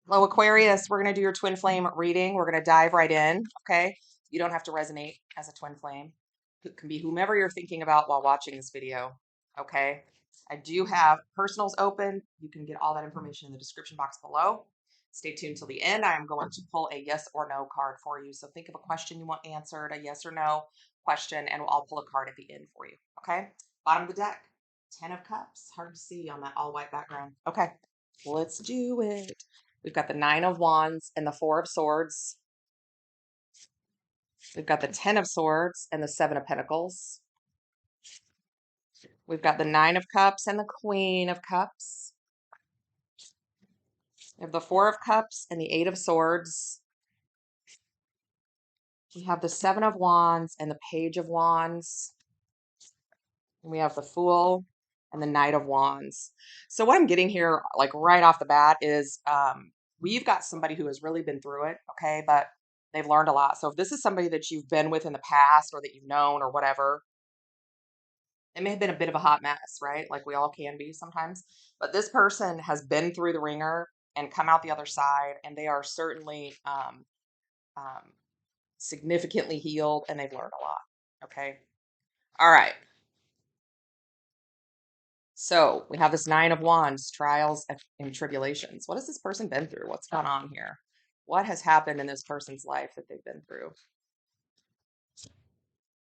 Hello, Aquarius. We're going to do your twin flame reading. We're going to dive right in. Okay. You don't have to resonate as a twin flame. It can be whomever you're thinking about while watching this video. Okay. I do have personals open. You can get all that information in the description box below. Stay tuned till the end. I am going to pull a yes or no card for you. So think of a question you want answered, a yes or no question, and I'll pull a card at the end for you. Okay. Bottom of the deck, 10 of Cups. Hard to see on that all white background. Okay. Let's do it. We've got the 9 of Wands and the 4 of Swords. We've got the 10 of Swords and the 7 of Pentacles. We've got the 9 of Cups and the Queen of Cups. We have the 4 of Cups and the 8 of Swords. We have the 7 of Wands and the Page of Wands. And we have the Fool and the Knight of Wands. So what I'm getting here, like right off the bat, is we've got somebody who has really been through it, okay, but they've learned a lot. So if this is somebody that you've been with in the past or that you've known or whatever, it may have been a bit of a hot mess, right? Like we all can be sometimes. But this person has been through the ringer and come out the other side, and they are certainly um, significantly healed, and they've learned a lot, okay? All right. So we have this 9 of Wands, trials and tribulations. What has this person been through? What's gone on here? What has happened in this person's life that they've been through?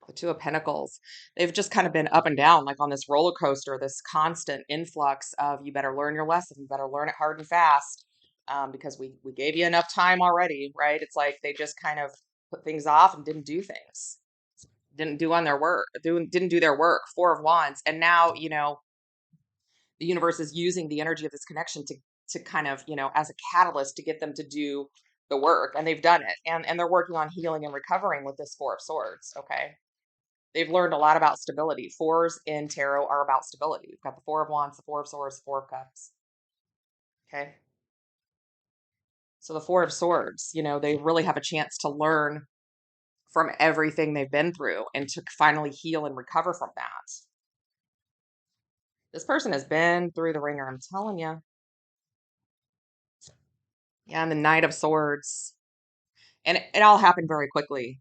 The 2 of Pentacles. They've just kind of been up and down, like on this roller coaster, this constant influx of you better learn your lesson, you better learn it hard and fast, because we gave you enough time already, right? It's like they just kind of put things off and didn't do things, didn't do on their work, didn't do their work. 4 of Wands, and now the universe is using the energy of this connection to kind of, as a catalyst to get them to do the work, and they've done it, and they're working on healing and recovering with this 4 of Swords, okay? They've learned a lot about stability. 4s in tarot are about stability. We've got the 4 of Wands, the 4 of Swords, the 4 of Cups, okay? So the 4 of Swords, they really have a chance to learn from everything they've been through and to finally heal and recover from that. This person has been through the ringer, I'm telling you. Yeah, and the Knight of Swords. And it all happened very quickly.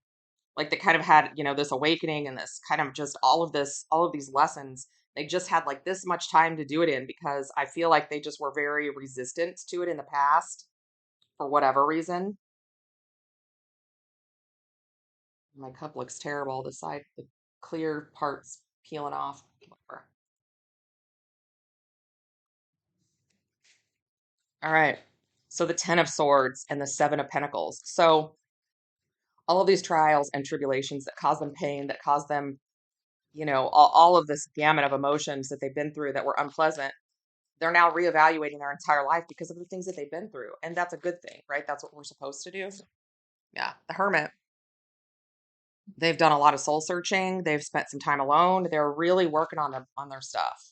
Like they kind of had, this awakening and this kind of just all of these lessons. They just had like this much time to do it in because I feel like they just were very resistant to it in the past for whatever reason. My cup looks terrible. The clear part's peeling off. All right. So the 10 of Swords and the 7 of Pentacles. So all of these trials and tribulations that cause them pain, that cause them, all of this gamut of emotions that they've been through that were unpleasant, they're now reevaluating their entire life because of the things that they've been through. And that's a good thing, right? That's what we're supposed to do. Yeah. The Hermit. They've done a lot of soul searching. They've spent some time alone. They're really working on their stuff.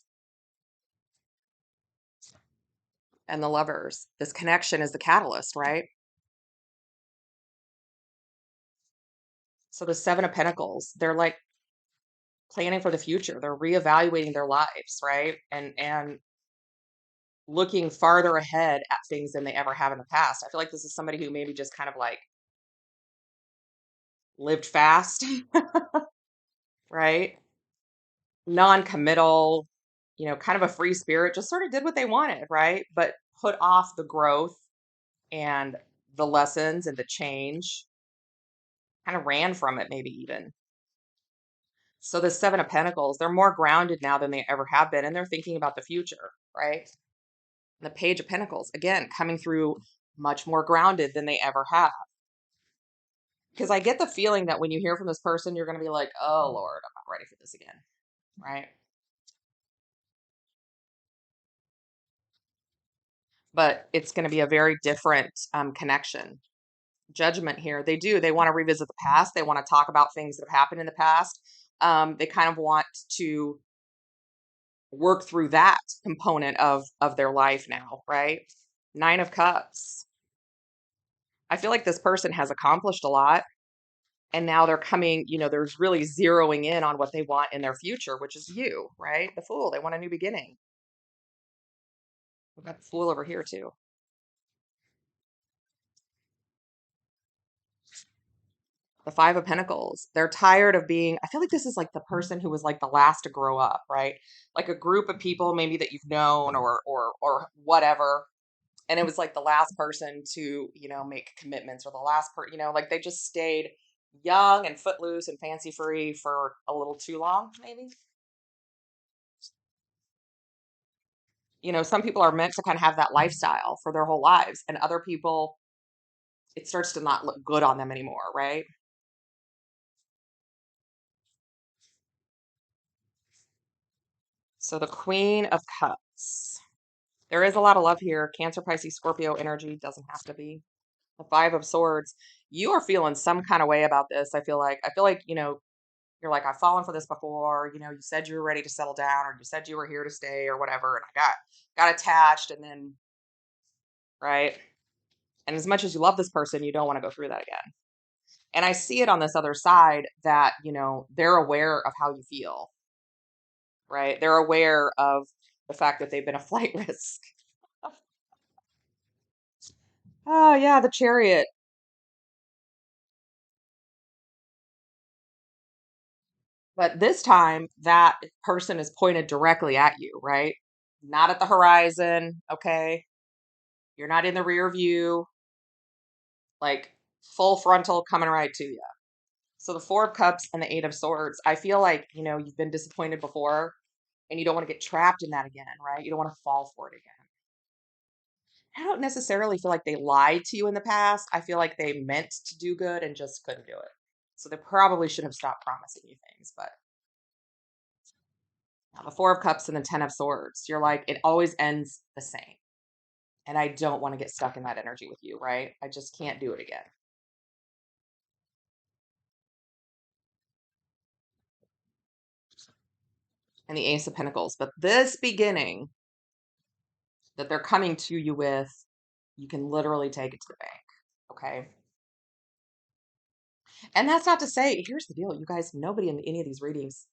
And the Lovers. This connection is the catalyst, right? So the 7 of Pentacles, they're like planning for the future. They're reevaluating their lives, right? And looking farther ahead at things than they ever have in the past. I feel like this is somebody who maybe just kind of like lived fast, right? Non-committal, kind of a free spirit, just sort of did what they wanted, right? But put off the growth and the lessons and the change, kind of ran from it, maybe even. So the 7 of Pentacles, they're more grounded now than they ever have been, and they're thinking about the future, right? And the Page of Pentacles, again, coming through much more grounded than they ever have. Because I get the feeling that when you hear from this person, you're going to be like, oh, Lord, I'm not ready for this again, right? But it's going to be a very different connection. Judgment here. They want to revisit the past. They want to talk about things that have happened in the past. They kind of want to work through that component of their life now, right? 9 of Cups. I feel like this person has accomplished a lot, and now they're coming, there's really zeroing in on what they want in their future, which is you, right? The Fool. They want a new beginning. We've got the Fool over here too. The Five of Pentacles. They're tired of being, I feel like this is like the person who was like the last to grow up, right? Like a group of people maybe that you've known or whatever. And it was like the last person to, make commitments, or the last person, like they just stayed young and footloose and fancy free for a little too long, maybe. Some people are meant to kind of have that lifestyle for their whole lives, and other people, it starts to not look good on them anymore, right? So the Queen of Cups. There is a lot of love here. Cancer, Pisces, Scorpio energy, doesn't have to be. The Five of Swords. You are feeling some kind of way about this. I feel like, you're like, I've fallen for this before. You said you were ready to settle down, or you said you were here to stay, or whatever. And I got attached, and then, right. And as much as you love this person, you don't want to go through that again. And I see it on this other side that, they're aware of how you feel, right? They're aware of the fact that they've been a flight risk. Oh, yeah, the Chariot. But this time, that person is pointed directly at you, right? Not at the horizon, okay? You're not in the rear view, like full frontal coming right to you. So the Four of Cups and the Eight of Swords, I feel like, you've been disappointed before, and you don't want to get trapped in that again, right? You don't want to fall for it again. I don't necessarily feel like they lied to you in the past. I feel like they meant to do good and just couldn't do it. So they probably should have stopped promising you things. But now the Four of Cups and the Ten of Swords, you're like, it always ends the same. And I don't want to get stuck in that energy with you, right? I just can't do it again. And the Ace of Pentacles. But this beginning that they're coming to you with, you can literally take it to the bank. Okay. And that's not to say, here's the deal, you guys, nobody in any of these readings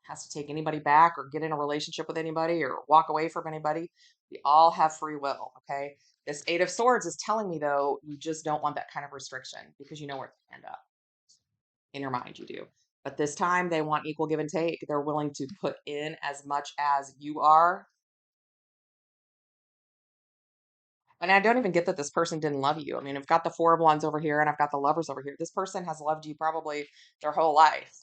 has to take anybody back or get in a relationship with anybody or walk away from anybody. We all have free will. Okay. This Eight of Swords is telling me, though, you just don't want that kind of restriction because you know where to end up. In your mind, you do. But this time they want equal give and take. They're willing to put in as much as you are. And I don't even get that this person didn't love you. I mean, I've got the Four of Wands over here and I've got the Lovers over here. This person has loved you probably their whole life.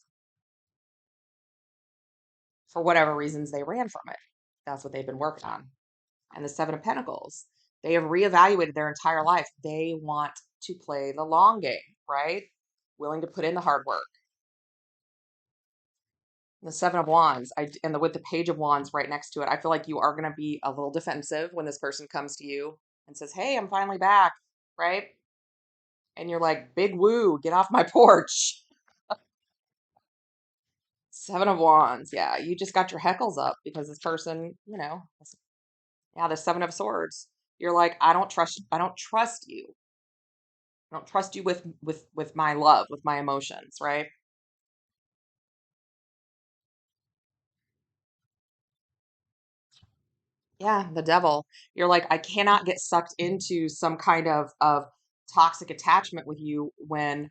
For whatever reasons they ran from it. That's what they've been working on. And the Seven of Pentacles. They have reevaluated their entire life. They want to play the long game, right? Willing to put in the hard work. The Seven of Wands, with the Page of Wands right next to it, I feel like you are going to be a little defensive when this person comes to you and says, "Hey, I'm finally back," right? And you're like, "Big woo, get off my porch." Seven of Wands, yeah, you just got your heckles up because this person, yeah, the Seven of Swords. You're like, I don't trust you. I don't trust you with my love, with my emotions, right? Yeah, the Devil. You're like, I cannot get sucked into some kind of toxic attachment with you when,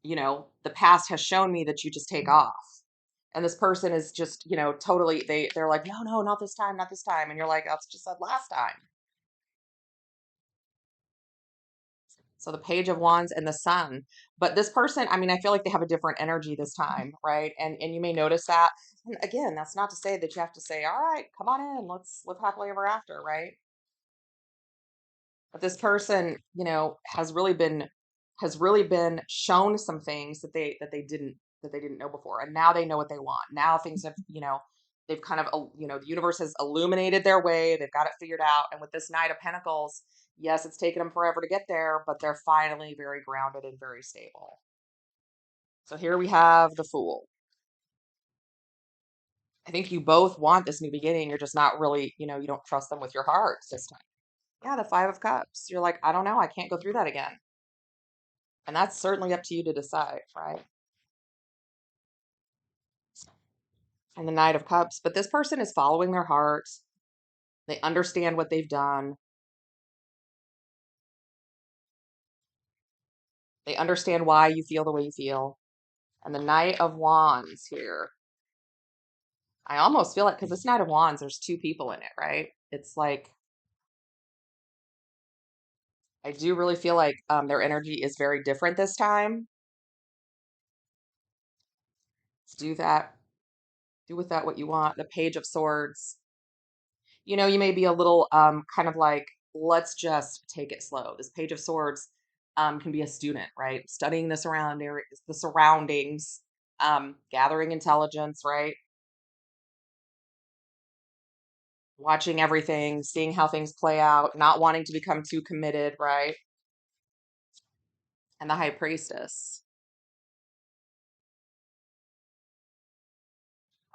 the past has shown me that you just take off. And this person is just, totally they're like, "No, no, not this time, not this time." And you're like, "That's just said last time." So the Page of Wands and the Sun. But this person, I mean, I feel like they have a different energy this time, right? And you may notice that. And again, that's not to say that you have to say, "All right, come on in, let's live happily ever after," right? But this person, has really been shown some things that they didn't know before, and now they know what they want. Now things have, they've kind of, the universe has illuminated their way. They've got it figured out. And with this Knight of Pentacles, yes, it's taken them forever to get there, but they're finally very grounded and very stable. So here we have the Fool. I think you both want this new beginning. You're just not really, you don't trust them with your hearts this time. Yeah, the Five of Cups. You're like, I don't know. I can't go through that again. And that's certainly up to you to decide, right? And the Knight of Cups. But this person is following their heart. They understand what they've done. They understand why you feel the way you feel. And the Knight of Wands here. I almost feel like, because this Knight of Wands, there's two people in it, right? It's like, I do really feel like their energy is very different this time. Do that. Do with that what you want. The Page of Swords. You know, you may be a little kind of like, let's just take it slow. This Page of Swords can be a student, right? Studying the surroundings, gathering intelligence, right? Watching everything, seeing how things play out, not wanting to become too committed, right? And the High Priestess.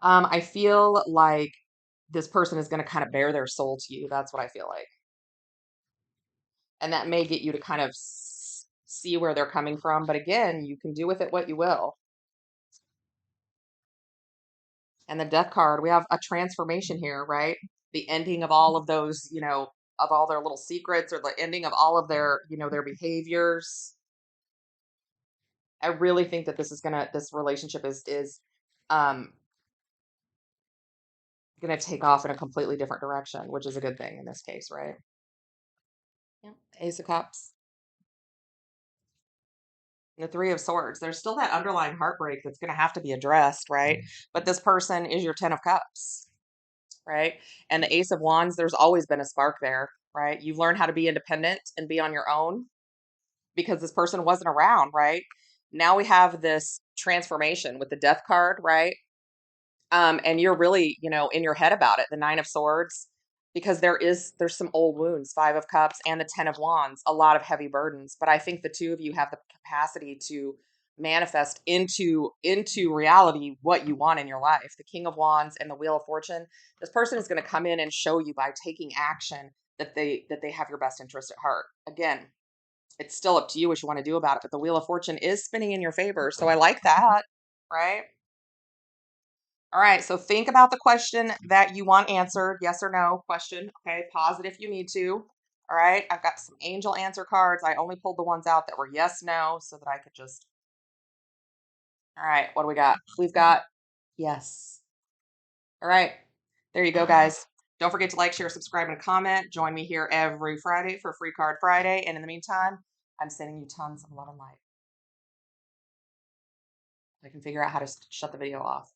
I feel like this person is going to kind of bare their soul to you. That's what I feel like. And that may get you to kind of see where they're coming from. But again, you can do with it what you will. And the Death card, we have a transformation here, right? The ending of all of those, you know, of all their little secrets, or the ending of all of their, you know, their behaviors. I really think that this relationship is um gonna take off in a completely different direction, which is a good thing in this case, right? Yeah. Ace of Cups. And the Three of Swords. There's still that underlying heartbreak that's gonna have to be addressed, right? But this person is your Ten of Cups, right? And the Ace of Wands, there's always been a spark there, right? You've learned how to be independent and be on your own because this person wasn't around, right? Now we have this transformation with the Death card, right? And you're really, you know, in your head about it, the Nine of Swords, because there's some old wounds, Five of Cups and the Ten of Wands, a lot of heavy burdens. But I think the two of you have the capacity to manifest into reality what you want in your life. The King of Wands and the Wheel of Fortune. This person is going to come in and show you by taking action that they have your best interest at heart. Again, it's still up to you what you want to do about it, but the Wheel of Fortune is spinning in your favor. So I like that, right? All right, so think about the question that you want answered, yes or no question. Okay, pause it if you need to. All right, I've got some angel answer cards. I only pulled the ones out that were yes, no, so that I could just. All right, what do we got? We've got yes. All right, there you go, guys. Don't forget to like, share, subscribe, and comment. Join me here every Friday for Free Card Friday. And in the meantime, I'm sending you tons of love and light. I can figure out how to shut the video off.